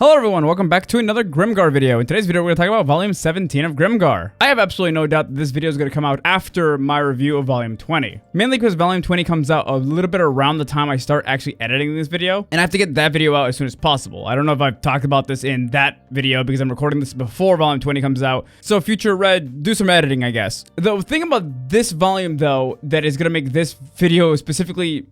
Hello everyone, welcome back to another Grimgar video. In today's video, we're going to talk about Volume 17 of Grimgar. I have absolutely no doubt that this video is going to come out after my review of Volume 20. Mainly because Volume 20 comes out a little bit around the time I start actually editing this video, and I have to get that video out as soon as possible. I don't know if I've talked about this in that video because I'm recording this before Volume 20 comes out, so future Red, do some editing, I guess. The thing about this volume, though, that is going to make this video specifically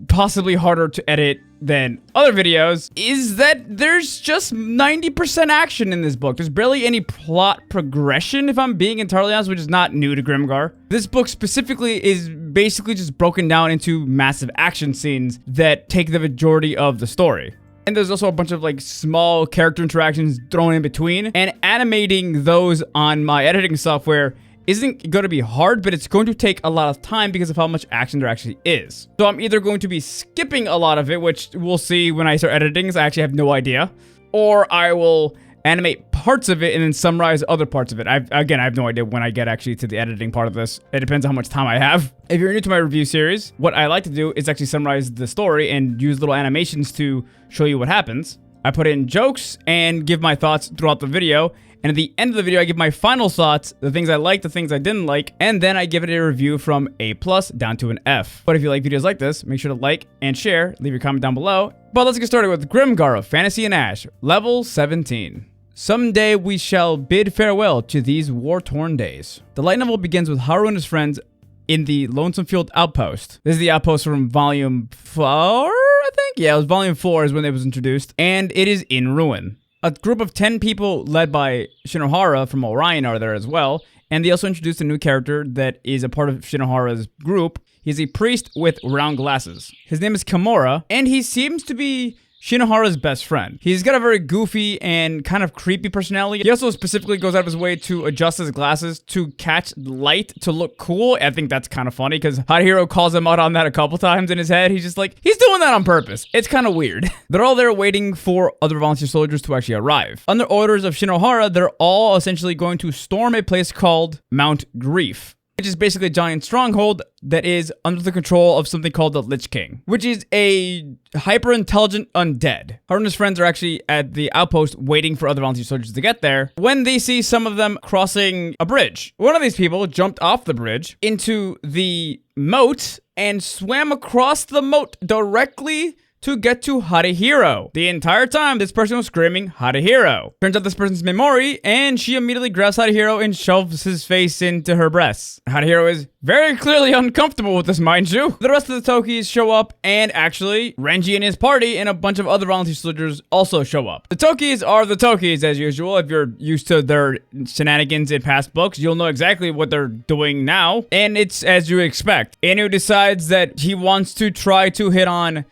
possibly harder to edit than other videos is that there's just 90% action in this book. There's barely any plot progression, if I'm being entirely honest, which is not new to Grimgar. This book specifically is basically just broken down into massive action scenes that take the majority of the story. And there's also a bunch of like small character interactions thrown in between, and animating those on my editing software isn't going to be hard, but it's going to take a lot of time because of how much action there actually is. So I'm either going to be skipping a lot of it, which we'll see when I start editing, so I actually have no idea, or I will animate parts of it and then summarize other parts of it. I have no idea when I get actually to the editing part of this. It depends on how much time I have. If you're new to my review series, what I like to do is actually summarize the story and use little animations to show you what happens. I put in jokes and give my thoughts throughout the video. And at the end of the video, I give my final thoughts, the things I liked, the things I didn't like, and then I give it a review from A+ down to an F. But if you like videos like this, make sure to like and share, leave your comment down below. But let's get started with Grimgar of Fantasy and Ash, level 17. Someday we shall bid farewell to these war-torn days. The light novel begins with Haru and his friends in the Lonesome Field Outpost. This is the outpost from Volume 4, I think? Yeah, it was Volume 4 is when it was introduced, and it is in ruin. A group of 10 people led by Shinohara from Orion are there as well, and they also introduced a new character that is a part of Shinohara's group. He's a priest with round glasses. His name is Kimura, and he seems to be Shinohara's best friend. He's got a very goofy and kind of creepy personality. He also specifically goes out of his way to adjust his glasses to catch light to look cool. I think that's kind of funny because Hadahiro calls him out on that a couple times in his head. He's just like, he's doing that on purpose. It's kind of weird. They're all there waiting for other volunteer soldiers to actually arrive. Under orders of Shinohara, they're all essentially going to storm a place called Mount Grief, which is basically a giant stronghold that is under the control of something called the Lich King, which is a hyper-intelligent undead. Haru and his friends are actually at the outpost waiting for other volunteer soldiers to get there when they see some of them crossing a bridge. One of these people jumped off the bridge into the moat and swam across the moat directly to get to Hadahiro. The entire time, this person was screaming, Hadahiro. Turns out this person's Memori, and she immediately grabs Hadahiro and shoves his face into her breasts. Hadahiro is very clearly uncomfortable with this, mind you. The rest of the Tokis show up, and actually, Renji and his party and a bunch of other volunteer soldiers also show up. The Tokis are the Tokis, as usual. If you're used to their shenanigans in past books, you'll know exactly what they're doing now, and it's as you expect. Inu decides that he wants to try to hit on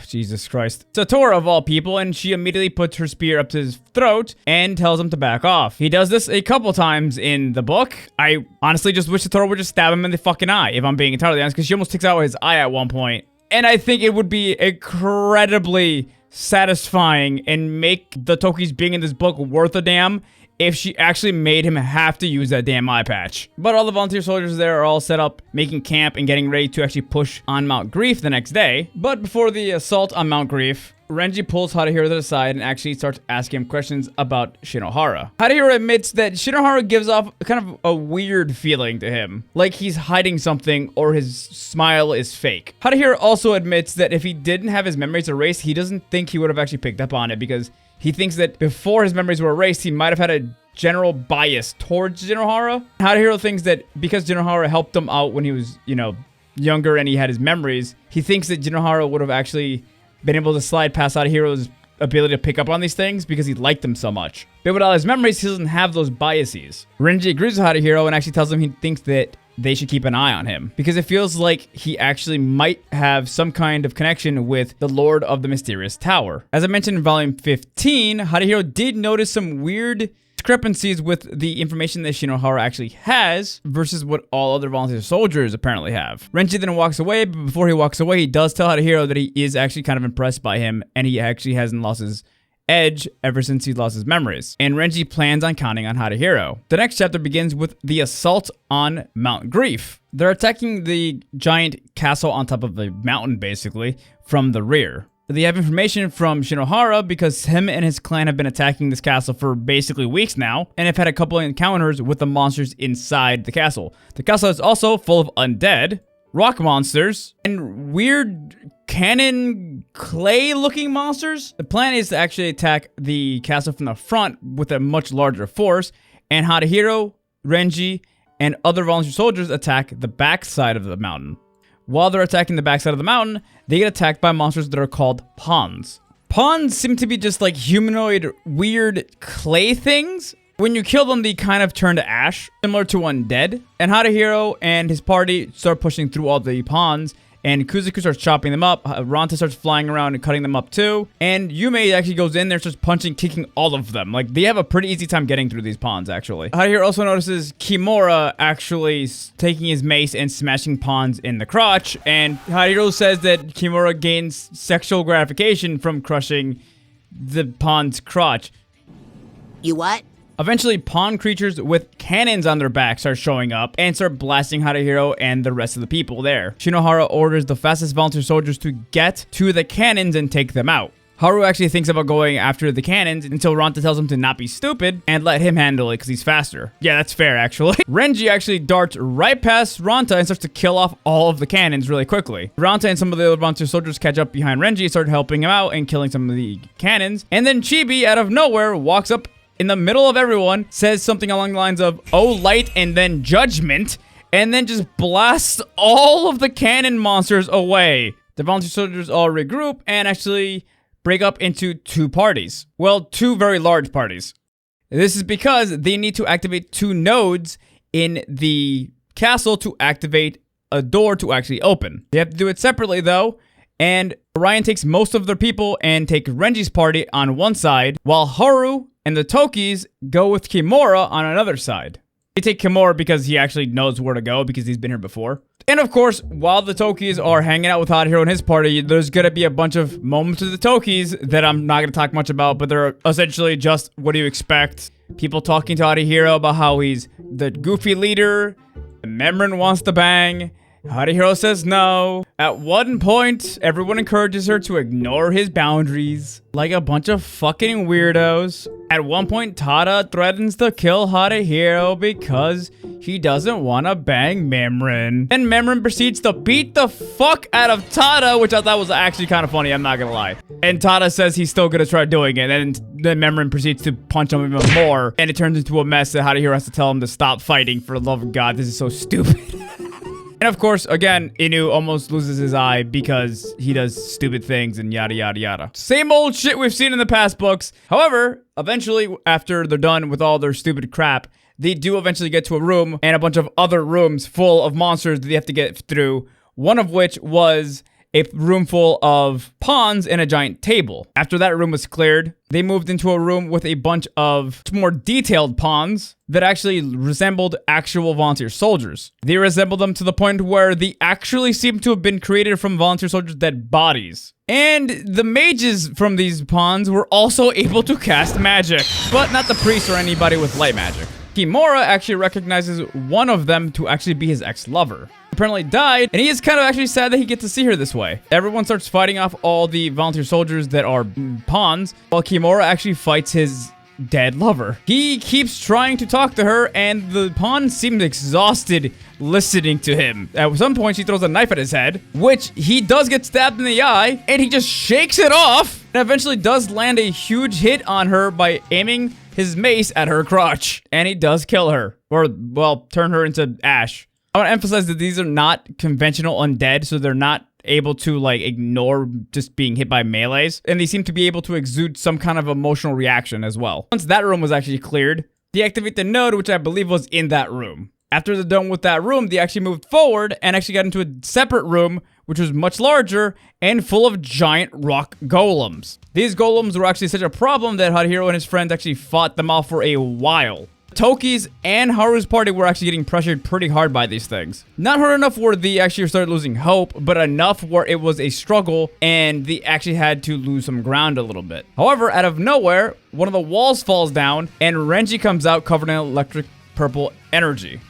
Jesus Christ, Satoru of all people, and she immediately puts her spear up to his throat and tells him to back off. He does this a couple times in the book. I honestly just wish Satoru would just stab him in the fucking eye, if I'm being entirely honest, because she almost takes out his eye at one point. And I think it would be incredibly satisfying and make the Tokis being in this book worth a damn if she actually made him have to use that damn eye patch. But all the volunteer soldiers there are all set up, making camp and getting ready to actually push on Mount Grief the next day. But before the assault on Mount Grief, Renji pulls Hadahiro to the side and actually starts asking him questions about Shinohara. Hadahiro admits that Shinohara gives off kind of a weird feeling to him, like he's hiding something or his smile is fake. Hadahiro also admits that if he didn't have his memories erased, he doesn't think he would have actually picked up on it because he thinks that before his memories were erased, he might have had a general bias towards Shinohara. Hadahiro thinks that because Shinohara helped him out when he was, younger and he had his memories, he thinks that Shinohara would have actually been able to slide past Hadahiro's ability to pick up on these things because he liked them so much. But without his memories, he doesn't have those biases. Renji agrees with Hadahiro and actually tells him he thinks that they should keep an eye on him because it feels like he actually might have some kind of connection with the Lord of the Mysterious Tower. As I mentioned in Volume 15, Hadahiro did notice some weird discrepancies with the information that Shinohara actually has versus what all other volunteer soldiers apparently have. Renji then walks away, but before he walks away, he does tell Hadahiro that he is actually kind of impressed by him and he actually hasn't lost his edge ever since he lost his memories, and Renji plans on counting on Hadahiro. The next chapter begins with the assault on Mount Grief. They're attacking the giant castle on top of the mountain, basically, from the rear. They have information from Shinohara because him and his clan have been attacking this castle for basically weeks now, and have had a couple of encounters with the monsters inside the castle. The castle is also full of undead, rock monsters, and weird cannon clay-looking monsters. The plan is to actually attack the castle from the front with a much larger force, and Hadahiro, Renji, and other volunteer soldiers attack the backside of the mountain. While they're attacking the backside of the mountain, they get attacked by monsters that are called pawns. Pawns seem to be just like humanoid, weird clay things. When you kill them, they kind of turn to ash, similar to undead. And Hadahiro and his party start pushing through all the pawns, and Kuzuku starts chopping them up. Ranta starts flying around and cutting them up too. And Yume actually goes in there and starts punching, kicking all of them. Like, they have a pretty easy time getting through these pawns, actually. Hadahiro also notices Kimura actually taking his mace and smashing pawns in the crotch. And Hadahiro says that Kimura gains sexual gratification from crushing the pawn's crotch. You what? Eventually, pawn creatures with cannons on their backs start showing up and start blasting Hadahiro and the rest of the people there. Shinohara orders the fastest volunteer soldiers to get to the cannons and take them out. Haru actually thinks about going after the cannons until Ranta tells him to not be stupid and let him handle it because he's faster. Yeah, that's fair, actually. Renji actually darts right past Ranta and starts to kill off all of the cannons really quickly. Ranta and some of the other volunteer soldiers catch up behind Renji and start helping him out and killing some of the cannons. And then Chibi, out of nowhere, walks up in the middle of everyone, says something along the lines of, "Oh, light," and then "judgment," and then just blasts all of the cannon monsters away. The volunteer soldiers all regroup and actually break up into two parties. Well, two very large parties. This is because they need to activate two nodes in the castle to activate a door to actually open. They have to do it separately though, and Orion takes most of their people and take Renji's party on one side, while Haru and the Tokis go with Kimura on another side. They take Kimura because he actually knows where to go because he's been here before. And of course, while the Tokis are hanging out with Hadahiro and his party, there's gonna be a bunch of moments of the Tokis that I'm not gonna talk much about, but they're essentially just what do you expect? People talking to Hadahiro about how he's the goofy leader, Memrin wants to bang, Hadahiro says no. At one point, everyone encourages her to ignore his boundaries, like a bunch of fucking weirdos. At one point, Tada threatens to kill Hadahiro because he doesn't want to bang Memrin. And Memrin proceeds to beat the fuck out of Tada, which I thought was actually kind of funny, I'm not gonna lie. And Tada says he's still gonna try doing it, and then Memrin proceeds to punch him even more, and it turns into a mess that Hadahiro has to tell him to stop fighting. For the love of God, this is so stupid. And of course, again, Inu almost loses his eye because he does stupid things and yada yada yada. Same old shit we've seen in the past books. However, eventually, after they're done with all their stupid crap, they do eventually get to a room and a bunch of other rooms full of monsters that they have to get through. One of which was a room full of pawns and a giant table. After that room was cleared, they moved into a room with a bunch of more detailed pawns that actually resembled actual volunteer soldiers. They resembled them to the point where they actually seem to have been created from volunteer soldiers' dead bodies. And the mages from these pawns were also able to cast magic, but not the priest or anybody with light magic. Kimura actually recognizes one of them to actually be his ex-lover. Apparently died, and he is kind of actually sad that he gets to see her this way. Everyone starts fighting off all the volunteer soldiers that are pawns, while Kimura actually fights his dead lover. He keeps trying to talk to her, and the pawn seems exhausted listening to him. At some point, she throws a knife at his head, which he does get stabbed in the eye, and he just shakes it off, and eventually does land a huge hit on her by aiming his mace at her crotch. And he does kill her, or, well, turn her into ash. I want to emphasize that these are not conventional undead, so they're not able to, like, ignore just being hit by melees, and they seem to be able to exude some kind of emotional reaction as well. Once that room was actually cleared, they activate the node, which I believe was in that room. After they're done with that room, they actually moved forward and actually got into a separate room, which was much larger and full of giant rock golems. These golems were actually such a problem that Hadahiro and his friends actually fought them off for a while. Toki's and Haru's party were actually getting pressured pretty hard by these things. Not hard enough where they actually started losing hope, but enough where it was a struggle and they actually had to lose some ground a little bit. However, out of nowhere, one of the walls falls down and Renji comes out covered in electric purple energy.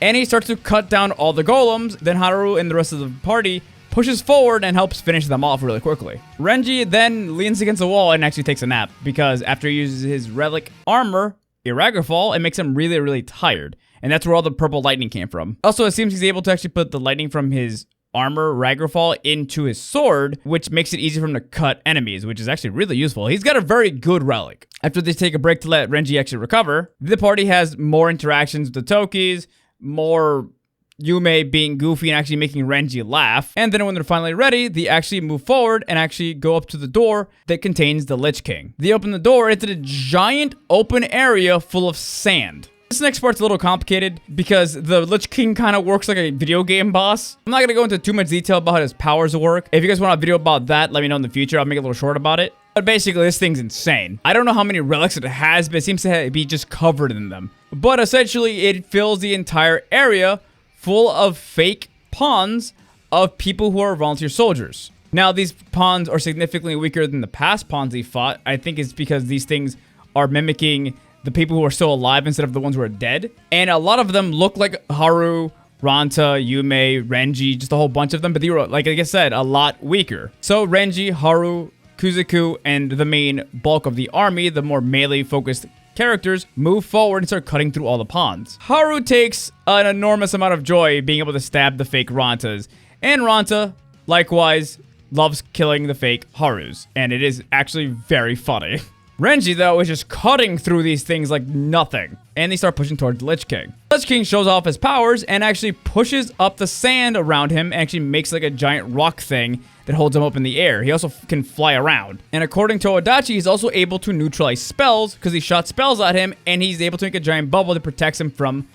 And he starts to cut down all the golems. Then Haru and the rest of the party pushes forward and helps finish them off really quickly. Renji then leans against the wall and actually takes a nap because after he uses his relic armor, Iragafall, it makes him really, really tired. And that's where all the purple lightning came from. Also, it seems he's able to actually put the lightning from his armor, Raggarfall, into his sword, which makes it easy for him to cut enemies, which is actually really useful. He's got a very good relic. After they take a break to let Renji actually recover, the party has more interactions with the Tokis, more Yume being goofy and actually making Renji laugh. And then when they're finally ready, they actually move forward and actually go up to the door that contains the Lich King. They open the door into a giant open area full of sand. This next part's a little complicated because the Lich King kind of works like a video game boss. I'm not going to go into too much detail about how his powers work. If you guys want a video about that, let me know in the future. I'll make it a little short about it. But basically, this thing's insane. I don't know how many relics it has, but it seems to be just covered in them. But essentially, it fills the entire area full of fake pawns of people who are volunteer soldiers. Now, these pawns are significantly weaker than the past pawns he fought. I think it's because these things are mimicking the people who are still alive instead of the ones who are dead. And a lot of them look like Haru, Ranta, Yume, Renji, just a whole bunch of them. But they were, like I said, a lot weaker. So Renji, Haru, Kuzuku, and the main bulk of the army, the more melee-focused characters, move forward and start cutting through all the pawns. Haru takes an enormous amount of joy being able to stab the fake Rantas. And Ranta, likewise, loves killing the fake Harus. And it is actually very funny. Renji, though, is just cutting through these things like nothing. And they start pushing towards the Lich King. Lich King shows off his powers and actually pushes up the sand around him and actually makes like a giant rock thing that holds him up in the air. He also can fly around. And according to Odachi, he's also able to neutralize spells because he shot spells at him and he's able to make a giant bubble that protects him from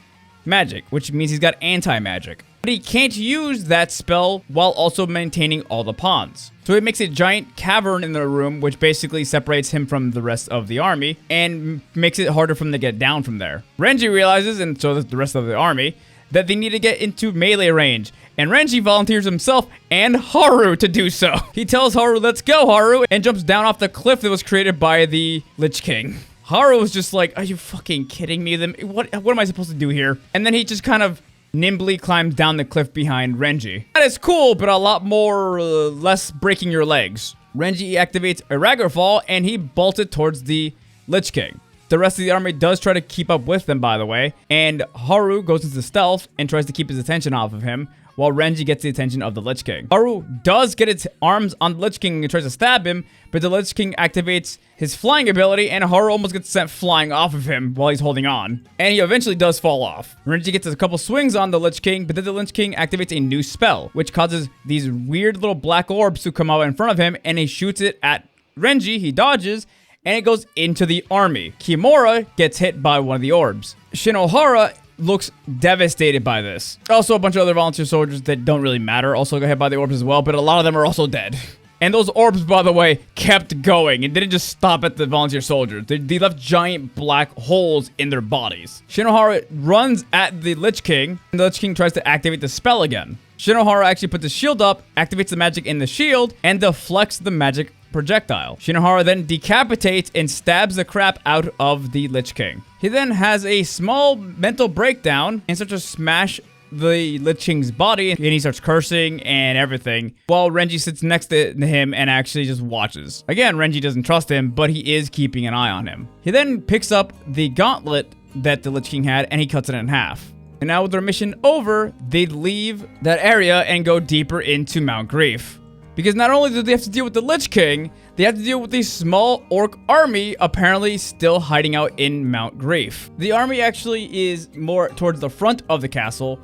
magic, which means he's got anti-magic. But he can't use that spell while also maintaining all the pawns. So it makes a giant cavern in the room, which basically separates him from the rest of the army and makes it harder for him to get down from there. Renji realizes, and so does the rest of the army, that they need to get into melee range. And Renji volunteers himself and Haru to do so. He tells Haru, "Let's go, Haru," and jumps down off the cliff that was created by the Lich King. Haru was just like, "Are you fucking kidding me? What am I supposed to do here?" And then he just kind of nimbly climbs down the cliff behind Renji. That is cool, but a lot more, less breaking your legs. Renji activates a Raggarfall, and he bolts it towards the Lich King. The rest of the army does try to keep up with them, by the way, and Haru goes into stealth and tries to keep his attention off of him, while Renji gets the attention of the Lich King. Haru does get its arms on the Lich King and tries to stab him, but the Lich King activates his flying ability, and Haru almost gets sent flying off of him while he's holding on. And he eventually does fall off. Renji gets a couple swings on the Lich King, but then the Lich King activates a new spell, which causes these weird little black orbs to come out in front of him, and he shoots it at Renji. He dodges, and it goes into the army. Kimura gets hit by one of the orbs. Shinohara looks devastated by this. Also, a bunch of other volunteer soldiers that don't really matter also got hit by the orbs as well, but a lot of them are also dead. And those orbs, by the way, kept going and didn't just stop at the volunteer soldiers. They left giant black holes in their bodies. Shinohara runs at the Lich King, and the Lich King tries to activate the spell again. Shinohara actually puts the shield up, activates the magic in the shield, and deflects the magic projectile. Shinohara then decapitates and stabs the crap out of the Lich King. He then has a small mental breakdown and starts to smash the Lich King's body, and he starts cursing and everything, while Renji sits next to him and actually just watches. Again, Renji doesn't trust him, but he is keeping an eye on him. He then picks up the gauntlet that the Lich King had, and he cuts it in half. And now with their mission over, they leave that area and go deeper into Mount Grief. Because not only do they have to deal with the Lich King, they have to deal with the small orc army apparently still hiding out in Mount Grief. The army actually is more towards the front of the castle,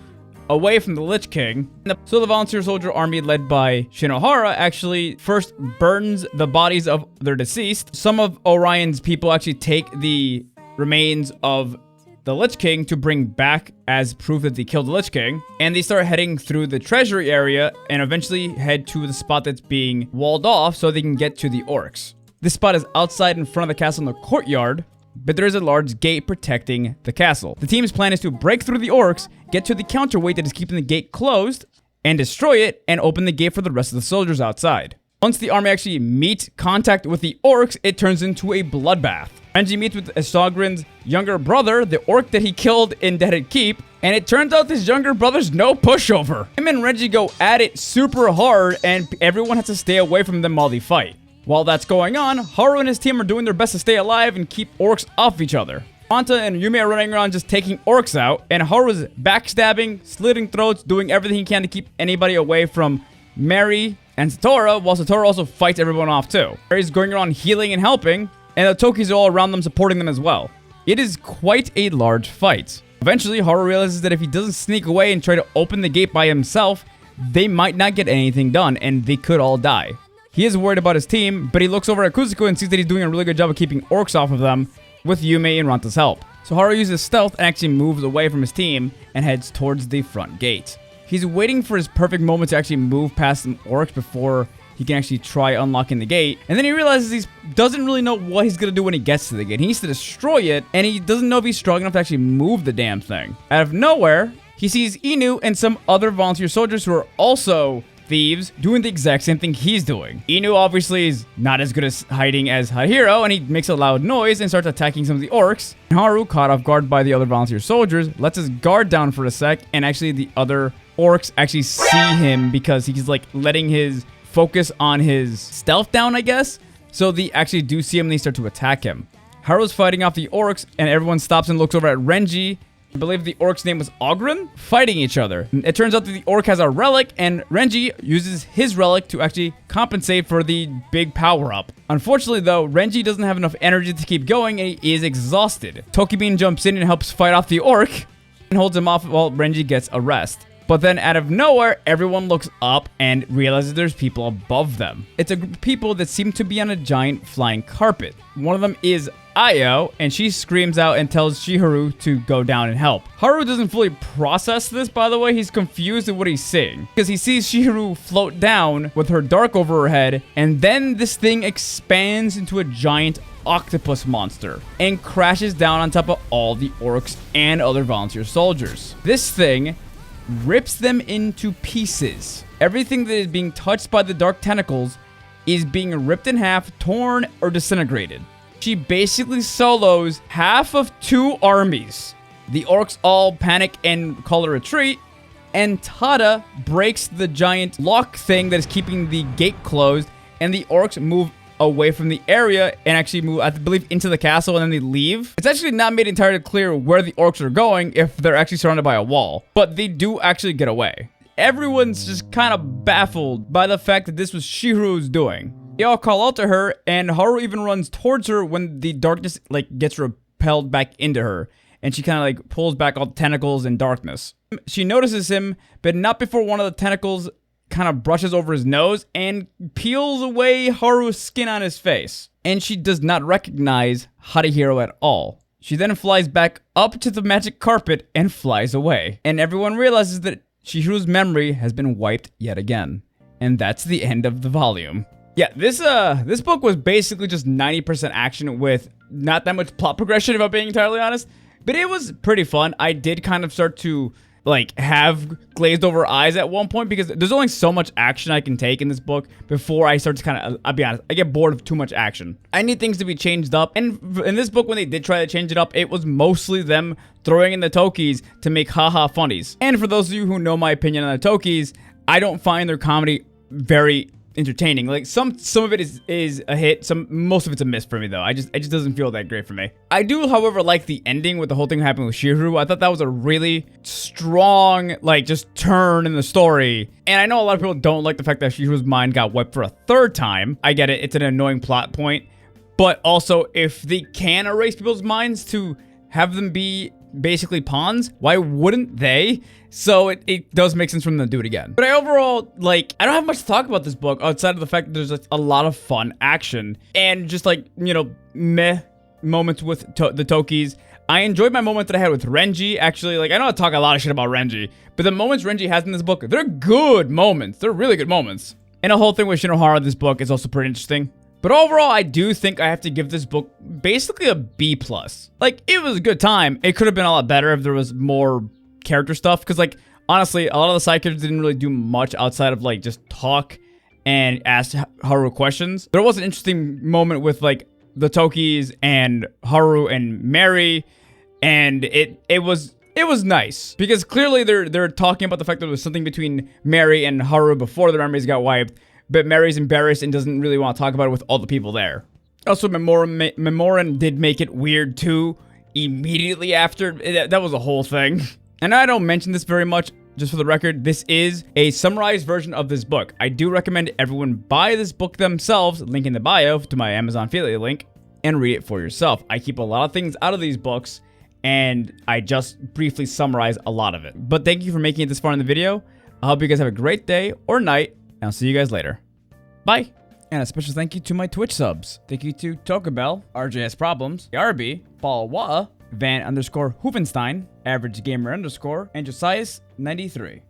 away from the Lich King. So the volunteer soldier army led by Shinohara actually first burns the bodies of their deceased. Some of Orion's people actually take the remains of the Lich King to bring back as proof that they killed the Lich King. And they start heading through the treasury area and eventually head to the spot that's being walled off so they can get to the orcs. This spot is outside in front of the castle in the courtyard, but there is a large gate protecting the castle. The team's plan is to break through the orcs, get to the counterweight that is keeping the gate closed, and destroy it, and open the gate for the rest of the soldiers outside. Once the army actually meets contact with the orcs, it turns into a bloodbath. Renji meets with Asogrin's younger brother, the orc that he killed in Deadhead Keep, And it turns out this younger brother's no pushover. Him and Renji go at it super hard, and everyone has to stay away from them while they fight. While that's going on, Haru and his team are doing their best to stay alive and keep orcs off each other. Anta and Yumi are running around just taking orcs out, and Haru is backstabbing, slitting throats, doing everything he can to keep anybody away from Mary and Satora, while Satora also fights everyone off too. Mary's going around healing and helping, and the Tokis are all around them supporting them as well. It is quite a large fight. Eventually, Haru realizes that if he doesn't sneak away and try to open the gate by himself, they might not get anything done, and they could all die. He is worried about his team, but he looks over at Kuzuko and sees that he's doing a really good job of keeping orcs off of them with Yume and Ranta's help. So Haru uses stealth and actually moves away from his team and heads towards the front gate. He's waiting for his perfect moment to actually move past some orcs before he can actually try unlocking the gate. And then he realizes he doesn't really know what he's going to do when he gets to the gate. He needs to destroy it, and he doesn't know if he's strong enough to actually move the damn thing. Out of nowhere, he sees Inu and some other volunteer soldiers who are also thieves doing the exact same thing he's doing. Inu obviously is not as good as hiding as Hahiro, and he makes a loud noise and starts attacking some of the orcs. Haru, caught off guard by the other volunteer soldiers, lets his guard down for a sec, and actually the other orcs actually see him because he's like letting his focus on his stealth down, I guess. So they actually do see him and they start to attack him. Haru's fighting off the orcs, and everyone stops and looks over at Renji. I believe the orc's name was Ogren, fighting each other. It turns out that the orc has a relic, and Renji uses his relic to actually compensate for the big power-up. Unfortunately, though, Renji doesn't have enough energy to keep going, and he is exhausted. Tokibean jumps in and helps fight off the orc, and holds him off while Renji gets a rest. But then out of nowhere, everyone looks up and realizes there's people above them. It's a group of people that seem to be on a giant flying carpet. One of them is Ayo, and she screams out and tells Shiru to go down and help. Haru doesn't fully process this, by the way. He's confused at what he's seeing, because he sees Shiru float down with her dark over her head, and then this thing expands into a giant octopus monster and crashes down on top of all the orcs and other volunteer soldiers. This thing rips them into pieces. Everything that is being touched by the dark tentacles is being ripped in half, torn, or disintegrated. She basically solos half of two armies. The orcs all panic and call a retreat, and Tada breaks the giant lock thing that is keeping the gate closed, and the orcs move away from the area and actually move, I believe, into the castle, and then they leave. It's actually not made entirely clear where the orcs are going if they're actually surrounded by a wall, but they do actually get away. Everyone's just kind of baffled by the fact that this was Shiru's doing. They all call out to her, and Haru even runs towards her when the darkness gets repelled back into her, and she kind of pulls back all the tentacles and darkness. She notices him, but not before one of the tentacles kind of brushes over his nose and peels away Haru's skin on his face. And she does not recognize Harihiro at all. She then flies back up to the magic carpet and flies away. And everyone realizes that Shihiru's memory has been wiped yet again. And that's the end of the volume. Yeah, this book was basically just 90% action with not that much plot progression, if I'm being entirely honest. But it was pretty fun. I did kind of start to have glazed over eyes at one point because there's only so much action I can take in this book before I start to I'll be honest, I get bored of too much action. I need things to be changed up. And in this book, when they did try to change it up, it was mostly them throwing in the Tokis to make haha funnies. And for those of you who know my opinion on the Tokis, I don't find their comedy very entertaining. Some of it is a hit, most of it's a miss for me though. It just doesn't feel that great for me. I do, however, like the ending with the whole thing happening with Shiru. I thought that was a really strong just turn in the story. And I know a lot of people don't like the fact that Shiru's mind got wiped for a third time. I get it, it's an annoying plot point, but also if they can erase people's minds to have them be basically pawns, why wouldn't they? So it does make sense for them to do it again. But I overall, I don't have much to talk about this book outside of the fact that there's a lot of fun action and just meh moments with the Tokis. I enjoyed my moment that I had with Renji. Actually, I know I talk a lot of shit about Renji, but the moments Renji has in this book, they're good moments. They're really good moments. And the whole thing with Shinohara in this book is also pretty interesting. But overall, I do think I have to give this book basically a B+. It was a good time. It could have been a lot better if there was more character stuff. Because, honestly, a lot of the side characters didn't really do much outside of, just talk and ask Haru questions. There was an interesting moment with, the Tokis and Haru and Mary. And it was It was nice because clearly they're talking about the fact that there was something between Mary and Haru before the memories got wiped, but Mary's embarrassed and doesn't really want to talk about it with all the people there. Also, Memoran did make it weird too immediately after. That was a whole thing. And I don't mention this very much, just for the record, this is a summarized version of this book. I do recommend everyone buy this book themselves, link in the bio to my Amazon affiliate link, and read it for yourself. I keep a lot of things out of these books, and I just briefly summarize a lot of it. But thank you for making it this far in the video. I hope you guys have a great day or night, and I'll see you guys later. Bye! And a special thank you to my Twitch subs. Thank you to Tokabell, RJS Problems, Yarby, Balwa, Van_Hoofenstein, Average Gamer_, and Josias93.